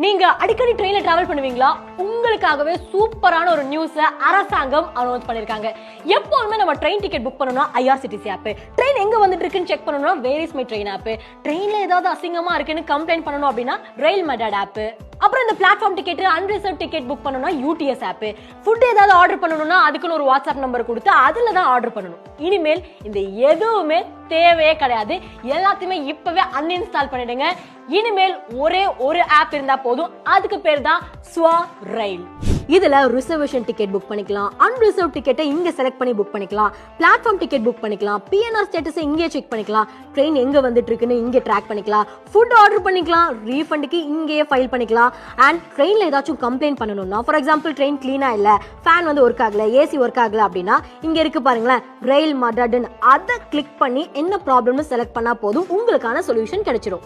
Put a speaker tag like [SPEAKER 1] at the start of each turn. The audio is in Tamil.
[SPEAKER 1] நீங்க அடிக்கடி ட்ரெயின்ல டிராவல் பண்ணுவீங்களா? உங்களுக்காகவே சூப்பரான ஒரு நியூஸ அரசாங்கம் அனௌன்ஸ் பண்ணிருக்காங்க. எப்பவுமே நம்ம ட்ரெயின் டிக்கெட் புக் பண்ணனும்னா IRCTC ஆப், ட்ரெயின் எங்க வந்துட்டு இருக்குன்னு செக் பண்ணனும்னா where is my train app, ட்ரெயின்ல ஏதாவது அசிங்கமா இருக்குன்னு கம்ப்ளைண்ட் பண்ணனும் அப்படின்னா ரயில் மடாட் ஆப், அப்புறம் இந்த platform ticket unreserved ticket book பண்ணனும்னா UTS ஆப், ஃபுட் ஏதாவது ஆர்டர் பண்ணனும்னா அதுக்குன்னு ஒரு வாட்ஸ்அப் நம்பர் கொடுத்து அதுல தான் ஆர்டர் பண்ணனும். இனிமேல் இந்த எதுவுமே தேவையே கிடையாது. எல்லாத்தையுமே இப்பவே அன்இன்ஸ்டால் பண்ணிடுங்க. இனிமேல் ஒரே ஒரு ஆப் இருந்தா போதும். அதுக்கு பேர் தான் ஸ்வா ரயில். இதுல ரிசர்வேஷன் டிக்கெட் புக் பண்ணிக்கலாம், அன்ரிசர்வ் டிக்கெட்டை இங்க செலக்ட் பண்ணி புக் பண்ணிக்கலாம், பிளாட்ஃபார்ம் டிக்கெட் புக் பண்ணிக்கலாம், PNR ஸ்டேட்டஸ் இங்கே செக் பண்ணிக்கலாம், ட்ரெயின் எங்க வந்துட்டு இருக்குன்னு இங்க ட்ராக் பண்ணிக்கலாம், ஃபுட் ஆர்டர் பண்ணிக்கலாம், ரீஃபண்டுக்கு இங்கேயே ஃபைல் பண்ணிக்கலாம். அண்ட் ட்ரெயின்ல ஏதாச்சும் கம்ப்ளைண்ட் பண்ணணும்னா, ஃபார் எக்ஸாம்பிள் ட்ரெயின் கிளீனா இல்ல, ஃபேன் வந்து ஒர்க் ஆகல, AC ஒர்க் ஆகல அப்படின்னா இங்க இருக்கு பாருங்களேன் ரயில் மடாட்னு, அதை கிளிக் பண்ணி என்ன ப்ராப்ளம்னு செலக்ட் பண்ணா போதும், உங்களுக்கான சொல்யூஷன் கிடைச்சிடும்.